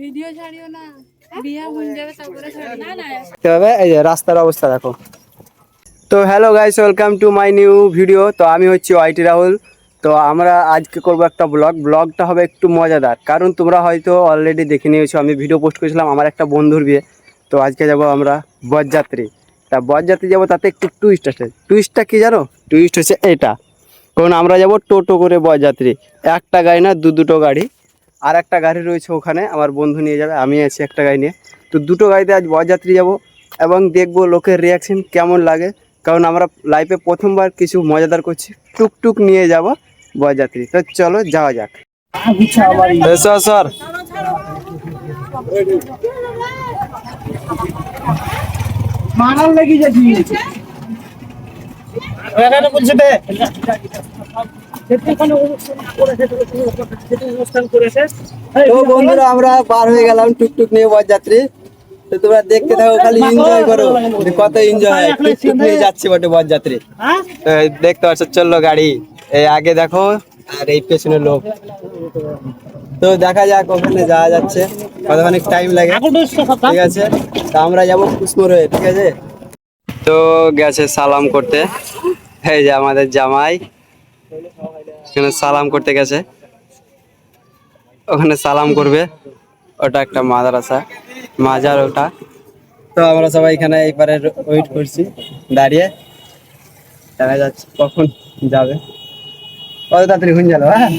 Video ছাড়িও না, বিয়া হয়ে যাবে তারপরে ছাড়ি না না। তবে এই যে রাস্তার অবস্থা দেখো। তো hello guys, welcome to my new video. তো আমি হচ্ছি ওয়াইটি রাহুল। তো আমরা আজকে করবো একটা ব্লগটা হবে একটু মজাদার, কারণ তোমরা হয়তো অলরেডি দেখে নিয়েছো আমি ভিডিও পোস্ট করেছিলাম আমার একটা বন্ধুর বিয়ে। তো আজকে যাব আমরা বরযাত্রী। তা বরযাত্রী যাবো, তাতে একটু টুইস্ট আছে। টুইস্টটা কি জানো? টুইস্ট হচ্ছে এটা, কারণ আমরা যাব টোটো করে বরযাত্রী। একটা গাড়ি না, দুটো গাড়ি। আর একটা গাড়ি রয়েছে ওখানে, আমার বন্ধু নিয়ে যাবে, আমি আছি একটা গাড়ি নিয়ে। তো দুটো গাড়িতে আজ বরযাত্রী যাব এবং দেখবো লোকের রিয়াকশন কেমন লাগে, কারণ আমরা লাইফে প্রথমবার কিছু মজাদার করছি। টুকটুক নিয়ে যাব বরযাত্রী। তো চলো যাওয়া যাক। স্যার মানাল লাগি যাচ্ছি বন্ধুরা, আমরা পার হয়ে গেলাম টুকটুক নিয়ে বরযাত্রী। তো তোমরা দেখতে থাকো, খালি এনজয় করো, কত এনজয় হয়। টুকটুক নিয়ে যাচ্ছি বটে বরযাত্রী। দেখতে পাচ্ছ, চললো গাড়ি, এই আগে দেখো আর এই পেছনে লোক। তো দেখা যাক ওখানে যাওয়া যাচ্ছে, কতখানি টাইম লাগে। ঠিক আছে, তা আমরা যাবো কুসমোর হয়ে। ঠিক আছে, তো গেছে সালাম করতে। এই যে আমাদের জামাই এখানে সালাম করতে গেছে, ওখানে সালাম করবে। ওটা একটা মাদ্রাসা, মাজার ওটা। তো আমরা সবাই এখানে এইবারে ওয়েট করছি দাঁড়িয়ে, দেখা যাচ্ছে কখন যাবে। কত তাড়াতাড়ি হয়ে গেল। হ্যাঁ,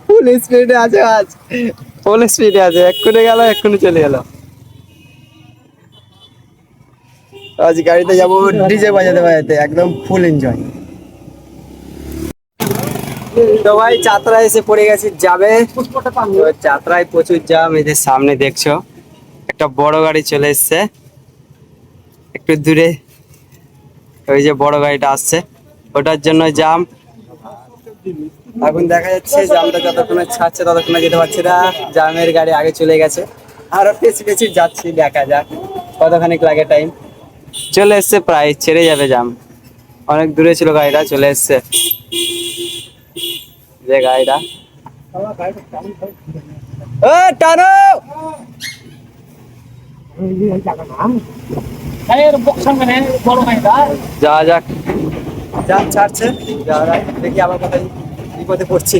ফুল স্পিডে আছে, আজ ফুল স্পিডে আছে। এক্ষুনি গেল, এক্ষুনি চলে গেল। আজ গাড়িতে যাবো ডিজে বাজাতে বাজাতে, একদম ফুল এনজয়। তো ভাই যাত্রায় এসে পড়ে গেছি, যাবে যাত্রায় প্রচুর জাম। এদের সামনে দেখছো একটা বড় গাড়ি চলে এসছে একটু দূরে, ওই যে বড় গাড়িটা আসছে, ওটার জন্য জাম। এখন দেখা যাচ্ছে জামটা যতক্ষণে ছাড়ছে ততক্ষণে যেতে পারছি না, জামের গাড়ি আগে চলে গেছে। আরো পেছি পেছি যাচ্ছি, দেখা যাক কতখানি লাগে টাইম। চলে এসছে, প্রায় ছেড়ে যাবে জাম। অনেক দূরে ছিল গাড়িটা, চলে এসছে যে গাড়িটা। টানো যাওয়া যাক, যা ছাড়ছে যাওয়া যাক। দেখি আবার কোথায় বিপদে পড়ছি।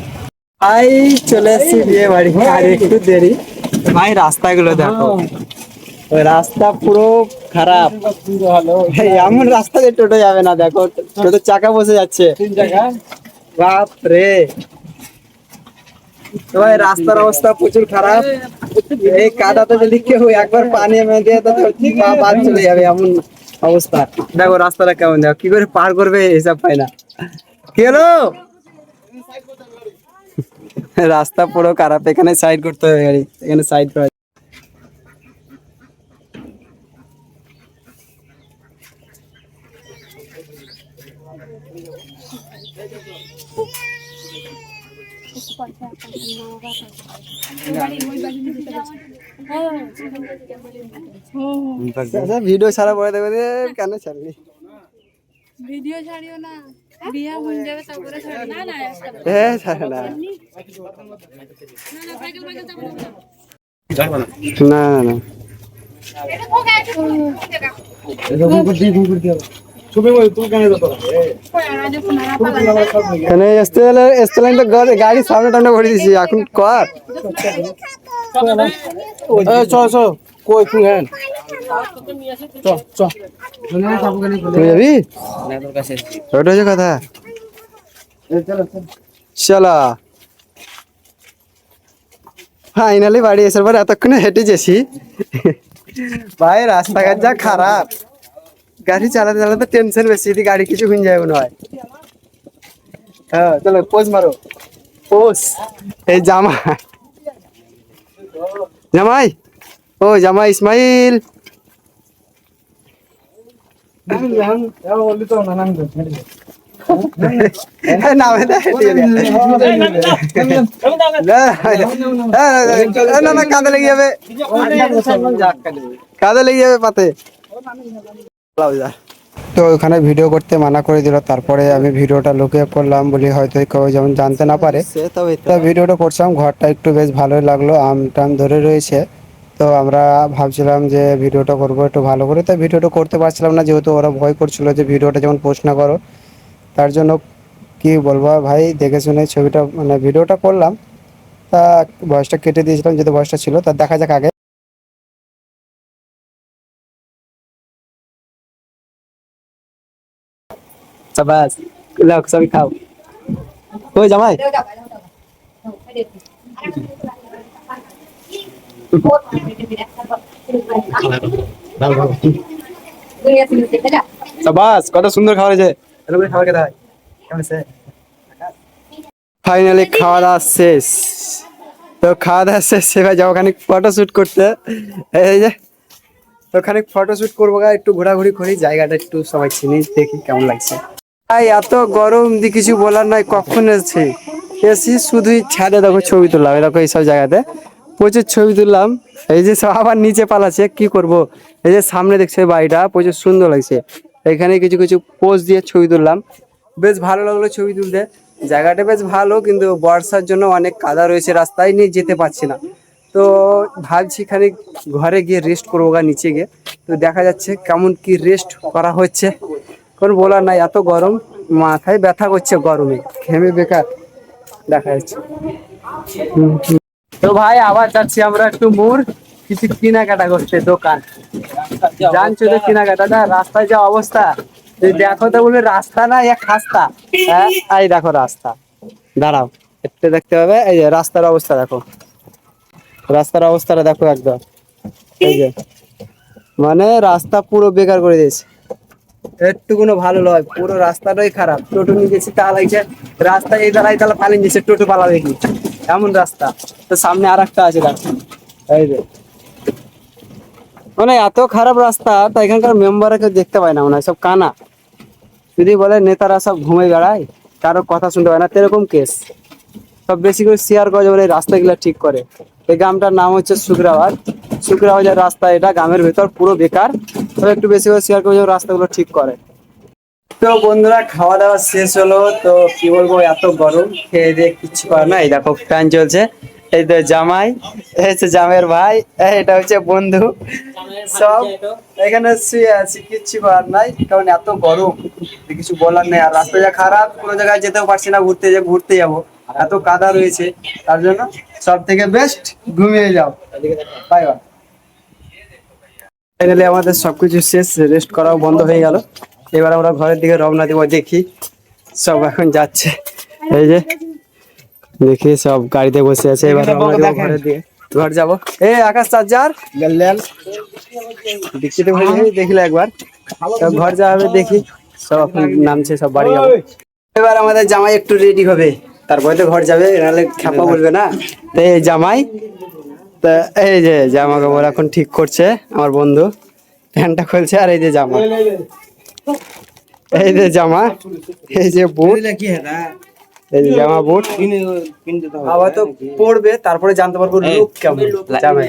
ভাই চলে এসছি বিয়ে বাড়ি, আর একটু দেরি। ভাই রাস্তাগুলো দেখো, রাস্তা পুরো খারাপ। এমন রাস্তা যে টোটো যাবে না, দেখো টোটোর চাকা বসে যাচ্ছে। বাপ রে, ভাই রাস্তার অবস্থা প্রচুর খারাপ। এই কাদাতে যদি কেউ একবার পানি এনে দিয়ে তো পা বাদ চলে যাবে, এমন অবস্থা। দেখো রাস্তাটা কেমন, দেখো কি করে পার করবে হিসাব পাই না। কি হলো? রাস্তা পুরো খারাপ, এখানে সাইড করতে হবে গাড়ি, এখানে সাইড করা। ভিডিও ছাড়া পরে দেখবে কেন ছাড়বি, ভিডিও ছাড়িও না, বিয়া হয়ে যাবে তারপরে ছাড়ি না না। হ্যাঁ ছাড়ে না, না না গাড়ি সামনে টামনে ভরে দিছি এখন কর। কথা চলো, ফাইনালি বাড়ি এসে পর এতক্ষণে হেঁটে যেছি। ভাই রাস্তাঘাট যা খারাপ, গাড়ি চালাতে চালাতে টেনশন বেশি, যদি গাড়ি কিছু হয়ে যায় মনে হয়। হ্যাঁ চলো পোজ মারো, পোজ। এই জামাই, জামাই ও জামাই ইসমাইল। নামে না কাঁদে লেগে যাবে, কাঁদে লেগে যাবে পাতে। তো ওখানে ভিডিও করতে মানা করে দিল, তারপরে আমি ভিডিওটা লুকিয়ে করলাম বলি হয়তো কেউ যেমন জানতে না পারে। তো ভিডিওটা করছিলাম, ঘরটা একটু বেশ ভালোই লাগলো, আম টাম ধরে রয়েছে। তো আমরা ভাবছিলাম যে ভিডিওটা করবো একটু ভালো করে, তো ভিডিওটা করতে পারছিলাম না যেহেতু ওরা ভয় করছিল যে ভিডিওটা যেমন পোস্ট না করো। তার জন্য কি বলবো ভাই, দেখে শুনে ছবিটা মানে ভিডিওটা করলাম। তা ভয়েসটা কেটে দিয়েছিলাম, যেহেতু ভয়েসটা ছিল। তা দেখা যাক আগে। বাস লাও সবই খাও। ওই জামাই বাস কত সুন্দর খাবার হয়েছে, এরকম খাবার খেতে হয়। কেমন হয়েছে? ফাইনালি খাওয়া দাওয়া শেষ। তো খাওয়া দাওয়া শেষ, এবার যাবো খানিক ফটো শুট করতে। এই যে তো খানিক ফটো শুট করবো, একটু ঘোরাঘুরি করি, জায়গাটা একটু সবাই চিনি, দেখি কেমন লাগছে। ভাই এত গরম দিয়ে কিছু বলার নাই, কখন এসেছি এসি শুধুই ছাদে দেখো ছবি তুললাম, দেখো এইসব জায়গাতে প্রচুর ছবি তুললাম। এই যে সব আবার নিচে পালাচ্ছে, কি করব। এই যে সামনে দেখছে বাড়িটা প্রচুর সুন্দর লাগছে, এখানে কিছু কিছু পোজ দিয়ে ছবি তুললাম। বেশ ভালো লাগলো ছবি তুলতে, জায়গাটা বেশ ভালো, কিন্তু বর্ষার জন্য অনেক কাদা রয়েছে, রাস্তায় নিয়ে যেতে পারছি না। তো ভাবছি খানিক ঘরে গিয়ে রেস্ট করবো নিচে গিয়ে। তো দেখা যাচ্ছে কেমন কি রেস্ট করা হচ্ছে, কোনো বলার নাই, এত গরম মাথায় ব্যথা করছে গরমে, ঘেমে বেকার দেখা যাচ্ছে। তো ভাই আবার যাচ্ছি আমরা একটু মোড়, কিছু কেনাকাটা করতে দোকান, জানছো তো কেনাকাটা, রাস্তায় যা অবস্থা, যদি দেখো তো বলবে রাস্তা না এক খাস্তা। হ্যাঁ এই দেখো রাস্তা, দাঁড়াও একটু দেখতে হবে, এই যে রাস্তার অবস্থা দেখো, রাস্তার অবস্থাটা দেখো একদম, এই যে মানে রাস্তা পুরো বেকার করে দিয়েছে, একটুকুনো ভালো নয়, পুরো রাস্তাটাই খারাপ। টোটো নিয়ে গেছি তা লাগছে, রাস্তায় এই দাঁড়াই তাহলে পালিয়ে গেছে, টোটো পালা দেখি এমন রাস্তা। তো সামনে আর একটা আছে রাস্তা, এই যে মানে এত খারাপ রাস্তা, তা এখানকার মেম্বাররা কেউ দেখতে পায় না, মনে হয় সব কানা, যদি বলে নেতারা সব ঘুমে বেড়ায়, কারো কথা শুনতে পায় না, এরকম কেস। সব বেশি করে শেয়ার করে যেমন এই রাস্তাগুলো ঠিক করে। এই গ্রামটার নাম হচ্ছে শুক্রাবাদ, শুক্রাবাজার রাস্তা, এটা গ্রামের ভেতর পুরো বেকার, তবে একটু বেশি করে শেয়ার করে যেমন রাস্তাগুলো ঠিক করে। তো বন্ধুরা খাওয়া দাওয়া শেষ হলো, তো কি বলবো এত গরম, খেয়ে দিয়ে কিচ্ছু করার নাই, দেখো ফ্যান চলছে। এই তো জামাই, এই হচ্ছে জামাইয়ের ভাই, এটা হচ্ছে বন্ধু, সব এখানে শুয়ে আছি, কিচ্ছু করার নাই, কারণ এত গরম কিছু বলার নেই। আর রাস্তা যা খারাপ, কোনো জায়গায় যেতেও পারছি না, ঘুরতে যাবো, এত কাদা রয়েছে। তার জন্য সব থেকে বেস্ট ঘুমিয়ে যাও, বাই বাই। ফাইনালি আমাদের সবকিছু শেষ, রেস্ট করাও বন্ধ হয়ে গেল। এবার আমরা ঘরের দিকে রওনা দেবো, দেখি সব এখন যাচ্ছে, এই যে দেখি সব গাড়িতে বসে আছে, এবার রওনা দেবো ঘরের দিকে, ঘর যাবো। এ আকাশ চার্জার ডিক্কিতে ভরে দেখলে একবার, সব ঘর যাওয়া হবে, দেখি সব এখন নামছে, সব বাড়ি যাবো। এবার আমাদের জামাই একটু রেডি হবে, তারপরে তো ঘর যাবে, নাহলে খ্যাপা বলবে না। তো এই জামাই, তা এই যে জামা কাপড় এখন ঠিক করছে আমার বন্ধু, প্যান্টটা খুলছে, আর এই যে জামা, এই যে জামা, এই যে বুট, এই যে জামা বুট আবার তো পড়বে, তারপরে জানতে পারবো লুক কেমন জামাই।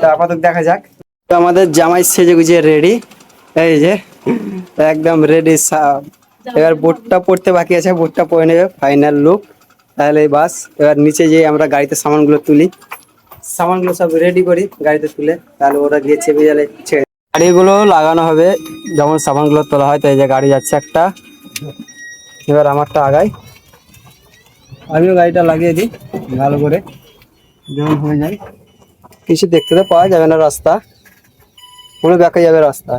তা আপাতত দেখা যাক। তো আমাদের জামাই সেজে গুজিয়ে রেডি, এই যে একদম রেডি। এবার বুটটা পড়তে বাকি আছে, বুটটা পরে নেবে, ফাইনাল লুক, তাহলে বাস। এবার নিচে যেয়ে আমরা গাড়িতে সামানগুলো তুলি, সামানগুলো সব রেডি করি গাড়িতে তুলে, তাহলে ওরা গিয়ে চেপে গেলে গাড়িগুলো লাগানো হবে, যেমন সামানগুলো তোলা হয়। তো এই যে গাড়ি যাচ্ছে একটা, এবার আমারটা আগাই, আমিও গাড়িটা লাগিয়ে দিই ভালো করে, যেমন হয়ে যায়। কিছু দেখতে তো পাওয়া যাবে না, রাস্তা পুরো দেখা যাবে রাস্তা,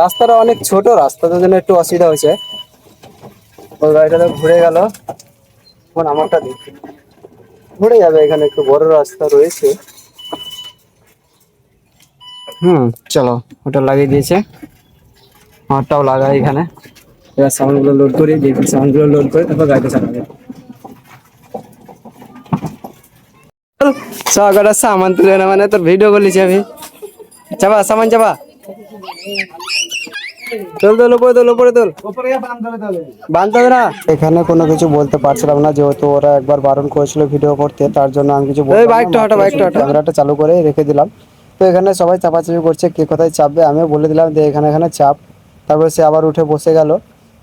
রাস্তাটা অনেক ছোট, রাস্তাটার জন্য একটু অসুবিধা হয়েছে। ওই গাড়িটা তো ঘুরে গেল, এখন আমারটা দেখি ঘুরে যাবে, এখানে একটু বড় রাস্তা রয়েছে। চলো ওটা লাগিয়ে দিয়েছে, আমারটাও লাগাই এখানে। এবার সাউন্ডগুলো লোড করি, দেখি সাউন্ডগুলো লোড করে তারপর গাড়িটা চালাবে। সকাটা সামান তুলে না, মানে তোর ভিডিও করলিছি আমি, চাবা সামান চাবা, তোল তোল উপরে তোল, উপরে তোল, বাঁধতে হবে না। এখানে কোনো কিছু বলতে পারছিলাম না, যেহেতু ওরা একবার বারণ করেছিল ভিডিও করতে, তার জন্য আমি কিছু ক্যামেরাটা চালু করে রেখে দিলাম। তো এখানে সবাই চাপাচাপি করছে কে কোথায় চাপবে, আমিও বলে দিলাম যে এখানে এখানে চাপ। তারপরে সে আবার উঠে বসে গেল।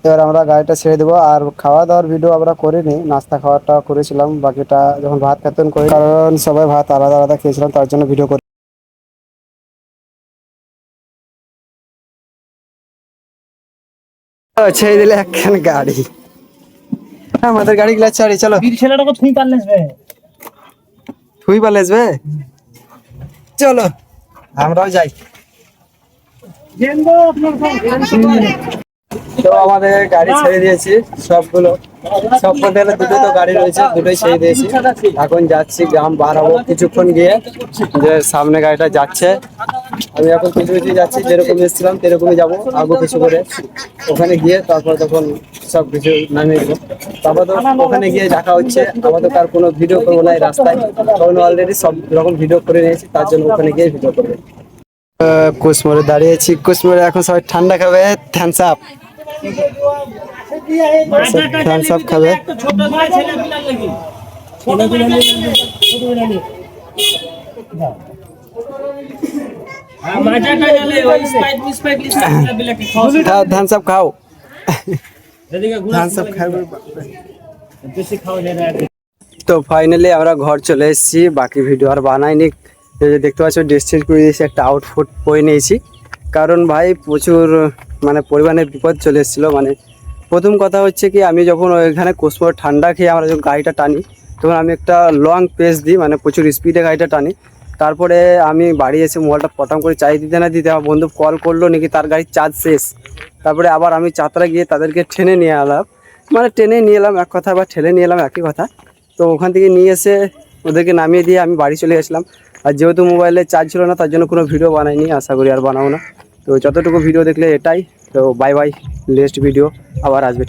এবার আমরা গাড়িটা ছেড়ে দেবো। আর খাওয়া দাওয়ার ভিডিও আমরা করিনি, নাস্তা খাওয়াটা করেছিলাম, বাকিটা যখন ভাত খেতেন করি, কারণ সবাই ভাত আলাদা আলাদা খেয়েছিলাম তার জন্য ভিডিও করি। ছেড়ে দিলে একখান গাড়ি, আমাদের গাড়ি গুলা ছাড়ি, চলো ছেলেটাকে থুই পারলে তুই পালে আসবে, চলো আমরাও যাই। তো আমাদের গাড়ি ছেড়ে দিয়েছি সবগুলো, সব বলতে গেলে দুটো তো গাড়ি রয়েছে, দুটোই ছেড়ে দিয়েছি। এখন যাচ্ছি গ্রাম বার হবো কিছুক্ষণ গিয়ে, যে সামনে গাড়িটা যাচ্ছে। আমি এখন কিছু কিছু যাচ্ছি, যেরকম এসেছিলাম সেরকমই যাবো, আগে কিছু করে ওখানে গিয়ে তারপর তখন সব কিছু নামিয়ে দেবো। তারপর তো ওখানে গিয়ে দেখা হচ্ছে। আপাতত তার কোনো ভিডিও করবো না এই রাস্তায়, কারণ অলরেডি সব রকম ভিডিও করে নিয়েছি, তার জন্য ওখানে গিয়ে ভিডিও করবো। কুসমোড়ে দাঁড়িয়েছি, কুসমোড়ে এখন সবাই ঠান্ডা খাবে, থামস আপ খাবে। থামস আপ খাও, থামস আপ খাবে। তো ফাইনালি আমরা ঘর চলে এসেছি, বাকি ভিডিও আর বানাইনি। এই যে দেখতে পাচ্ছ ড্রেস চেঞ্জ করে দিয়েছি, একটা আউটফিট পরে নিয়েছি, কারণ ভাই প্রচুর মানে পরিমাণে বিপদ চলে এসেছিলো। মানে প্রথম কথা হচ্ছে কি, আমি যখন ওইখানে কুসমোড় ঠান্ডা খেয়ে আমরা যখন গাড়িটা টানি, তখন আমি একটা লং পেস দিই, মানে প্রচুর স্পিডে গাড়িটা টানি। তারপরে আমি বাড়ি এসে মোবাইলটা পটাম করে চার্জ দিতে না দিতে আমার বন্ধু কল করলো নাকি তার গাড়ির চার্জ শেষ। তারপরে আবার আমি চাতরা গিয়ে তাদেরকে টেনে নিয়ে এলাম, মানে টেনে নিয়ে এলাম এক কথা, বা ঠেলে নিয়ে এলাম একই কথা। তো ওখান থেকে নিয়ে এসে ওদেরকে নামিয়ে দিয়ে আমি বাড়ি চলে গেছিলাম। আর যেহেতু মোবাইলে চার্জ ছিল না, তার জন্য কোনো ভিডিও বানাইনি, আশা করি আর বানাবো না। তো যতটুকু ভিডিও দেখলে এটাই। তো বাই বাই, নেক্সট ভিডিও আবার আসবে।